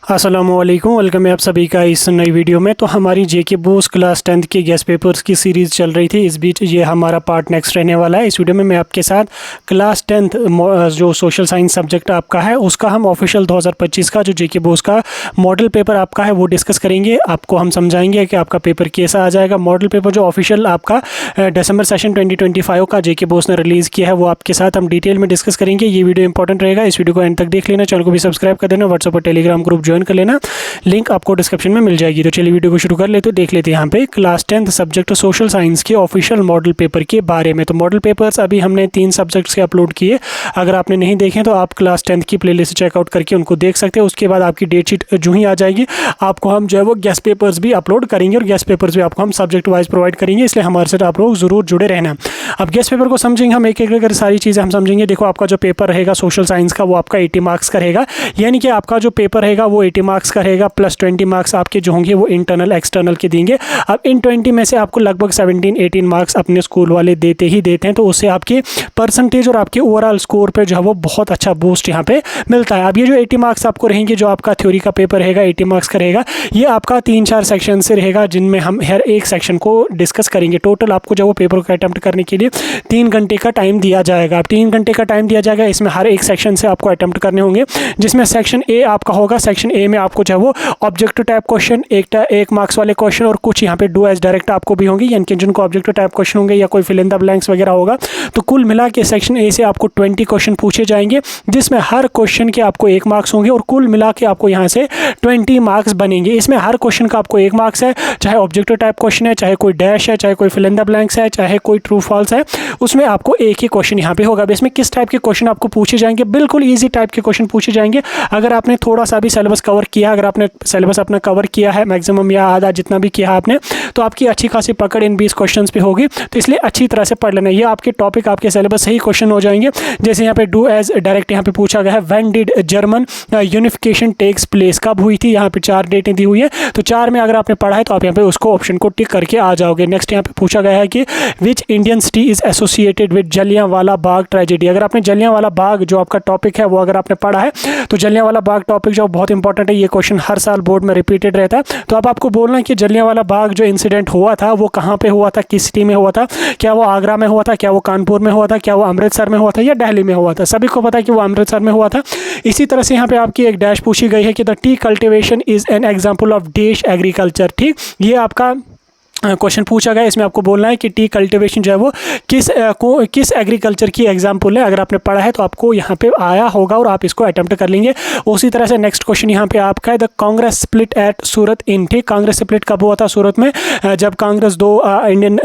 अस्सलामुअलैकुम, वेलकम है आप सभी का इस नई वीडियो में। तो हमारी जेके बोस क्लास 10th के गेस्ट पेपर्स की सीरीज़ चल रही थी। इस बीच ये हमारा पार्ट नेक्स्ट रहने वाला है। इस वीडियो में मैं आपके साथ क्लास 10th जो सोशल साइंस सब्जेक्ट आपका है उसका हम ऑफिशियल 2025 का जो जेके बोस का मॉडल पेपर आपका है वो डिस्कस करेंगे। आपको हम समझाएंगे कि आपका पेपर कैसा आ जाएगा। मॉडल पेपर जो ऑफिशियल आपका दिसंबर सेशन 2025 का जेके बोस ने रिलीज़ किया है वो आपके साथ हम डिटेल में डिस्कस करेंगे। ये वीडियो इंपॉर्टेंट रहेगा, इस वीडियो को एंड तक देख लेना। चैनल को भी सब्सक्राइब कर देना, व्हाट्सएप और टेलीग्राम ग्रुप ज्वाइन कर लेना, लिंक आपको डिस्क्रिप्शन में मिल जाएगी। तो चलिए वीडियो को शुरू कर लेते हैं। देख लेते हैं यहाँ पे class 10th subject social science के ऑफिशियल मॉडल पेपर के बारे में। तो मॉडल पेपर्स अभी हमने 3 सब्जेक्ट्स के अपलोड किए। अगर आपने नहीं देखे तो आप क्लास 10th की प्लेलिस्ट चेकआउट करके उनको देख सकते हैं। उसके बाद आपकी डेट शीट जो ही आ जाएगी आपको हम जो है वो गेस्ट पेपर्स भी अपलोड करेंगे और गेस्ट पेपर्स भी आपको हम सब्जेक्ट वाइज प्रोवाइड करेंगे, इसलिए हमारे साथ आप लोग जरूर जुड़े रहना। अब गेस्ट पेपर को समझेंगे हम एक एक सारी चीज़ें हम समझेंगे। देखो, आपका जो पेपर रहेगा सोशल साइंस का वो आपका 80 मार्क्स का रहेगा, यानी कि आपका जो पेपर रहेगा वो 80 मार्क्स का रहेगा, प्लस 20 मार्क्स आपके जो होंगे वो इंटरनल एक्सटर्नल के देंगे। अब इन 20 में से आपको लगभग 17-18 मार्क्स अपने स्कूल वाले देते ही देते हैं, तो उससे आपके परसेंटेज और आपके ओवरऑल स्कोर पे जो है वो बहुत अच्छा बूस्ट यहाँ पे मिलता है। अब ये जो 80 मार्क्स आपको रहेंगे, जो आपका थ्योरी का पेपर रहेगा 80 मार्क्स का रहेगा, ये आपका 3-4 सेक्शन से रहेगा जिनमें हम हर एक सेक्शन को डिस्कस करेंगे। टोटल आपको जो वो पेपर को अटेम्प्ट करने के लिए 3 घंटे का टाइम दिया जाएगा। अब 3 घंटे का टाइम दिया जाएगा, इसमें हर एक सेक्शन से आपको अटेम्प्ट करने होंगे, जिसमें सेक्शन ए आपका होगा। सेक्शन ए में आपको जो है वो ऑब्जेक्टिव टाइप क्वेश्चन, एक मार्क्स वाले क्वेश्चन और कुछ यहाँ पे डू एज डायरेक्ट आपको भी होंगे, यानी कि जिनको ऑब्जेक्टिव टाइप क्वेश्चन होंगे या कोई फिल इन द ब्लैंक्स वगैरह होगा। तो कुल मिला के सेक्शन ए से आपको 20 क्वेश्चन पूछे जाएंगे, जिसमें हर क्वेश्चन के आपको 1 मार्क्स होंगे और कुल मिला के आपको यहाँ से 20 मार्क्स बनेंगे। इसमें हर क्वेश्चन का आपको 1 मार्क्स है, चाहे ऑब्जेक्टिव टाइप क्वेश्चन है, चाहे कोई डैश है, चाहे कोई फिल इन द ब्लैंक्स है, चाहे कोई ट्रू फॉल्स है, उसमें आपको एक ही क्वेश्चन यहाँ पे होगा। अब इसमें किस टाइप के क्वेश्चन आपको पूछे जाएंगे? बिल्कुल ईजी टाइप के क्वेश्चन पूछे जाएंगे। अगर आपने थोड़ा सा भी सिलेबस कवर किया, अगर आपने सिलेबस अपना कवर किया है मैक्सिमम या आधा जितना भी किया आपने, तो आपकी अच्छी खासी पकड़ इन 20 क्वेश्चंस पे होगी। तो इसलिए अच्छी तरह से पढ़ लेना। ये आपके टॉपिक आपके सिलेबस से ही क्वेश्चन हो जाएंगे। जैसे यहाँ पे डू एज डायरेक्ट यहाँ पे पूछा गया है, when did German unification takes place, कब हुई थी? यहाँ पे 4 डेटें दी हुई है, तो 4 में अगर आपने पढ़ा है तो आप यहाँ पे उसको ऑप्शन को टिक करके आ जाओगे। नेक्स्ट यहाँ पे पूछा गया है कि which Indian city is associated with Jallianwala Bagh tragedy. अगर आपने जलियांवाला बाग जो आपका टॉपिक है वो अगर आपने पढ़ा है तो जलियांवाला बाग टॉपिक जो बहुत इंपॉर्टेंट है, ये क्वेश्चन हर साल बोर्ड में रिपीटेड रहता है। तो अब आपको बोलना है कि जलियांवाला बाग जो इंसिडेंट हुआ था वो कहाँ पे हुआ था, किस सिटी में हुआ था? क्या वो आगरा में हुआ था, क्या वो कानपुर में हुआ था, क्या वो अमृतसर में हुआ था या दिल्ली में हुआ था? सभी को पता है कि वो अमृतसर में हुआ था। इसी तरह से यहाँ पे आपकी एक डैश पूछी गई है कि the T cultivation is an example of dash agriculture. ठीक, ये आपका क्वेश्चन पूछा गया। इसमें आपको बोलना है कि टी कल्टिवेशन जो है वो किस एग्रीकल्चर की एग्जांपल है। अगर आपने पढ़ा है तो आपको यहाँ पे आया होगा और आप इसको अटेम्प्ट कर लेंगे। उसी तरह से नेक्स्ट क्वेश्चन यहाँ पे आपका है, द कांग्रेस स्प्लिट एट सूरत इन। ठीक, कांग्रेस स्प्लिट कब हुआ था सूरत में? जब कांग्रेस इंडियन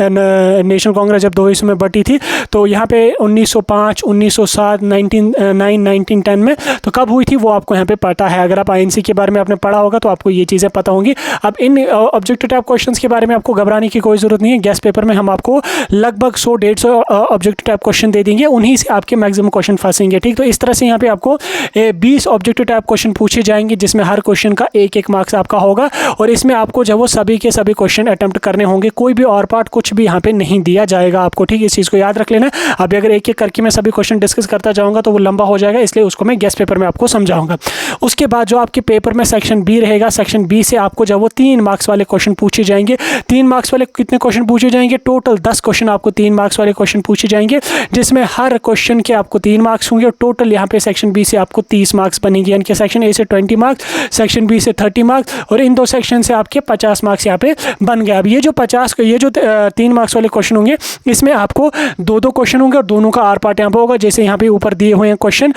नेशनल कांग्रेस जब 2 हिस्सों में बटी थी, तो यहाँ पे 1905, 1907, 1910 में तो कब हुई थी वो आपको यहाँ पे पता है। अगर आप आईएनसी के बारे में आपने पढ़ा होगा तो आपको ये चीज़ें पता होंगी। अब इन ऑब्जेक्टिव टाइप क्वेश्चंस के बारे में आपको घबराने की कोई जरूरत नहीं है। गेस्ट पेपर में हम आपको लगभग 100-150 ऑब्जेक्टिव टाइप क्वेश्चन दे देंगे, उन्हीं से आपके मैक्सिमम क्वेश्चन फंसेंगे। ठीक, तो इस तरह से यहाँ पे आपको 20 ऑब्जेक्टिव टाइप क्वेश्चन पूछे जाएंगे, जिसमें हर क्वेश्चन का 1-1 मार्क्स आपका होगा और इसमें आपको जो वो सभी के सभी क्वेश्चन अटेम्प्ट करने होंगे। कोई भी और पार्ट कुछ भी यहाँ पे नहीं दिया जाएगा आपको। ठीक, इस चीज़ को याद रख लेना। अभी अगर एक-एक करके मैं सभी क्वेश्चन डिस्कस करता जाऊँगा तो वो लंबा हो जाएगा, इसलिए उसको मैं गेस्ट पेपर में आपको समझाऊंगा। उसके बाद जो आपके पेपर में सेक्शन बी रहेगा, सेक्शन बी से आपको जो वो 3 मार्क्स वाले क्वेश्चन पूछे जाएंगे। 3 मार्क्स वाले कितने क्वेश्चन पूछे जाएंगे? टोटल 10 क्वेश्चन आपको 3 मार्क्स वाले क्वेश्चन पूछे जाएंगे, जिसमें हर क्वेश्चन के आपको 3 मार्क्स होंगे और टोटल यहाँ पे सेक्शन बी से आपको 30 मार्क्स बनेंगे, यानी कि सेक्शन ए से 20 मार्क्स, सेक्शन बी से 30 मार्क्स और इन 2 सेक्शन से आपके 50 मार्क्स यहाँ पे बन गए। अब ये जो 3 मार्क्स वाले क्वेश्चन होंगे, इसमें आपको 2-2 क्वेश्चन होंगे और दोनों का आर पार्ट यहाँ पे होगा। जैसे यहाँ पे ऊपर दिए हुए हैं question,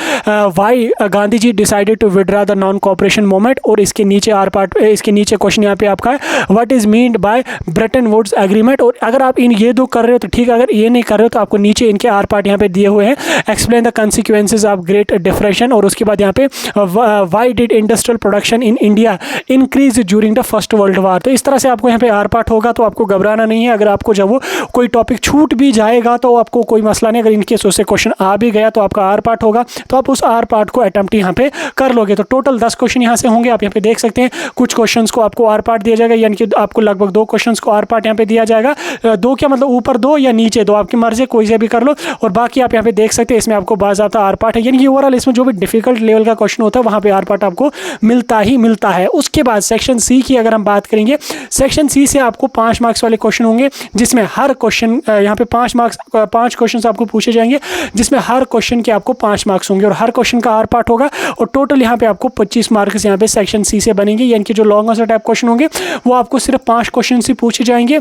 why Gandhi ji decided to withdraw the non cooperation movement, और इसके नीचे आर पार्ट, इसके नीचे क्वेश्चन यहाँ पे आपका है, what is meant by Bretton Woods agreement. और अगर आप ये 2 कर रहे हो तो ठीक, अगर ये नहीं कर रहे हो तो आपको नीचे इनके आर पार्ट यहाँ पे दिए हुए हैं, explain the consequences of great depression, और उसके बाद यहाँ पे why did industrial production in India increase during the first world war. तो इस तरह से आपको यहाँ पे आर पार्ट होगा, तो आपको घबराना नहीं है। अगर आपको जब वो कोई टॉपिक छूट भी जाएगा तो आपको कोई मसला नहीं। अगर इनके उससे क्वेश्चन आ भी गया तो आपका आर पार्ट होगा, तो आप उस आर पार्ट को अटेम्प्ट यहाँ पे कर लोगे। तो टोटल 10 क्वेश्चन यहाँ से होंगे। आप यहाँ पे देख सकते हैं कुछ क्वेश्चंस को आपको आर पार्ट दिया जाएगा, यानी कि आपको लगभग 2 क्वेश्चंस को आर पार्ट यहाँ पे दिया जाएगा। दो क्या मतलब ऊपर दो या नीचे दो, आपकी मर्जी, कोई से भी कर लो। और बाकी आप यहाँ पे देख सकते हैं इसमें आपको बाज़ाब्ता आर पार्ट है, यानी कि ओवरऑल इसमें जो भी डिफिकल्ट लेवल का क्वेश्चन होता है वहाँ पे आर पार्ट आपको मिलता ही मिलता है। उसके बाद सेक्शन सी की अगर हम बात करेंगे, सेक्शन सी से आपको 5 मार्क्स वाले क्वेश्चन होंगे, जिसमें हर क्वेश्चन यहाँ पे 5 क्वेश्चन आपको पूछे जाएंगे, जिसमें हर क्वेश्चन के आपको 5 मार्क्स होंगे और हर क्वेश्चन का आर पार्ट होगा। और टोटल यहाँ पे आपको 25 मार्क्स यहाँ पे सेक्शन सी से बनेंगे, यानी कि जो लॉन्ग आंसर टाइप क्वेश्चन होंगे वो आपको सिर्फ 5 क्वेश्चन से पूछे जाएंगे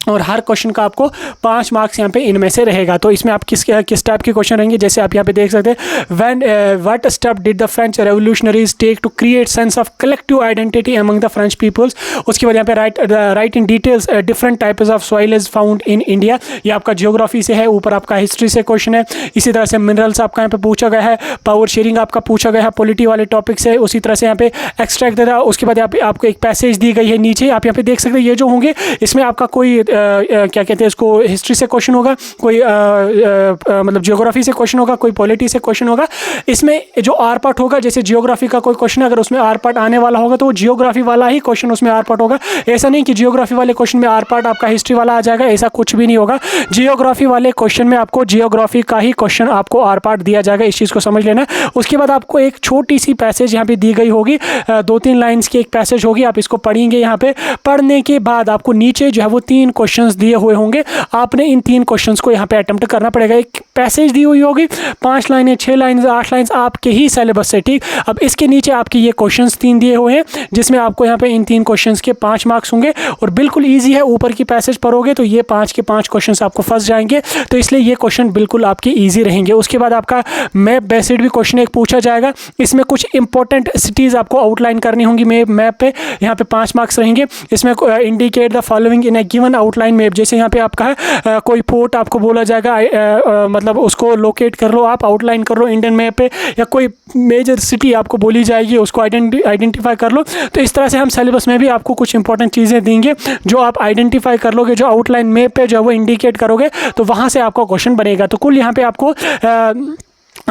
और हर क्वेश्चन का आपको 5 मार्क्स यहाँ पे इनमें से रहेगा। तो इसमें आप किस टाइप के क्वेश्चन रहेंगे, जैसे आप यहाँ पे देख सकते हैं, what step did the French revolutionaries take to create sense of collective identity among the French peoples. उसके बाद यहाँ पे write in details different types of soil is found in India. ये आपका जियोग्राफी से है, ऊपर आपका हिस्ट्री से क्वेश्चन है। इसी तरह से मिनरल्स आपका यहाँ पे पूछा गया है, पावर शेयरिंग आपका पूछा गया है, पॉलिटी वाले टॉपिक से। उसी तरह से यहाँ पे एक्सट्रैक्ट दे रहा है। उसके बाद आपको एक पैसेज दी गई है नीचे, आप यहाँ पे देख सकते हैं। ये जो होंगे इसमें आपका कोई क्या कहते हैं इसको, हिस्ट्री से क्वेश्चन होगा, कोई मतलब जियोग्राफी से क्वेश्चन होगा, कोई पॉलिटी से क्वेश्चन होगा। इसमें जो आर पार्ट होगा, जैसे जियोग्राफी का कोई क्वेश्चन अगर उसमें आर पार्ट आने वाला होगा तो वो जियोग्राफी वाला ही क्वेश्चन उसमें आर पार्ट होगा। ऐसा नहीं कि जियोग्राफी वाले क्वेश्चन में आर पार्ट आपका हिस्ट्री वाला आ जाएगा, ऐसा कुछ भी नहीं होगा। जियोग्राफी वाले क्वेश्चन में आपको जियोग्राफी का ही क्वेश्चन आपको आर पार्ट दिया जाएगा, इस चीज़ को समझ लेना। उसके बाद आपको एक छोटी सी पैसेज यहाँ पे दी गई होगी, 2-3 लाइन्स की एक पैसेज होगी, आप इसको पढ़ेंगे। यहाँ पे पढ़ने के बाद आपको नीचे जो है वो 3 क्वेश्चन दिए हुए होंगे, आपने इन 3 क्वेश्चंस को यहाँ पे अटेम्प्ट करना पड़ेगा। एक पैसेज दी हुई होगी, 5 लाइनें, 6 लाइनें, 8 लाइन्स आपके ही सिलेबस से, ठीक। अब इसके नीचे आपके ये क्वेश्चंस 3 दिए हुए हैं, जिसमें आपको यहाँ पे इन 3 क्वेश्चंस के 5 मार्क्स होंगे और बिल्कुल ईजी है। ऊपर की पैसेज पढ़ोगे तो ये 5 के 5 क्वेश्चन आपको फंस जाएंगे, तो इसलिए ये क्वेश्चन बिल्कुल आपके ईजी रहेंगे। उसके बाद आपका मैप बेस्ड भी क्वेश्चन एक पूछा जाएगा, इसमें कुछ इंपॉर्टेंट सिटीज़ आपको आउटलाइन करनी होंगी मैप पे, यहाँ पे 5 मार्क्स रहेंगे। इसमें indicate the following in A given outline map, जैसे यहाँ पे आपका है कोई पोर्ट आपको बोला जाएगा, मतलब उसको लोकेट कर लो, आप आउटलाइन कर लो इंडियन मैप पे, या कोई मेजर सिटी आपको बोली जाएगी, उसको आइडेंटिफाई कर लो। तो इस तरह से हम सिलेबस में भी आपको कुछ इंपॉर्टेंट चीज़ें देंगे, जो आप आइडेंटिफाई कर लोगे, जो आउटलाइन मैप पे जो है वो इंडिकेट करोगे, तो वहाँ से आपका क्वेश्चन बनेगा। तो कुल यहाँ पे आपको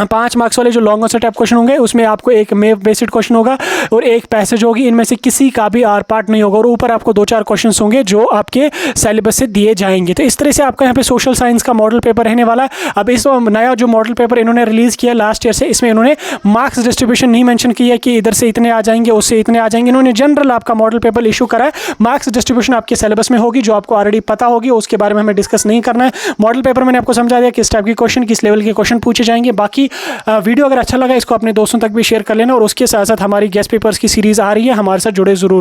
5 मार्क्स वाले जो लॉन्ग आंसर टाइप क्वेश्चन होंगे उसमें आपको एक मैप बेस्ड क्वेश्चन होगा और एक पैसेज होगी, इनमें से किसी का भी आर पार्ट नहीं होगा। और ऊपर आपको 2-4 क्वेश्चंस होंगे जो आपके सिलेबस से दिए जाएंगे। तो इस तरह से आपका यहाँ पे सोशल साइंस का मॉडल पेपर रहने वाला है। अब इस नया जो मॉडल पेपर इन्होंने रिलीज़ किया लास्ट ईयर से, इसमें इन्होंने मार्क्स डिस्ट्रीब्यूशन नहीं मेंशन किया कि इधर से इतने आ जाएंगे, उससे इतने आ जाएंगे। इन्होंने जनरल आपका मॉडल पेपर इशू करा है। मार्क्स डिस्ट्रीब्यूशन आपके सिलेबस में होगी, जो आपको ऑलरेडी पता होगी, उसके बारे में हमें डिस्कस नहीं करना है। मॉडल पेपर मैंने आपको समझा दिया किस टाइप के क्वेश्चन, किस लेवल के क्वेश्चन पूछे जाएंगे। बाकी वीडियो अगर अच्छा लगा इसको अपने दोस्तों तक भी शेयर कर लेना और उसके साथ साथ हमारी गेस्ट पेपर्स की सीरीज़ आ रही है, हमारे साथ जुड़े ज़रूर।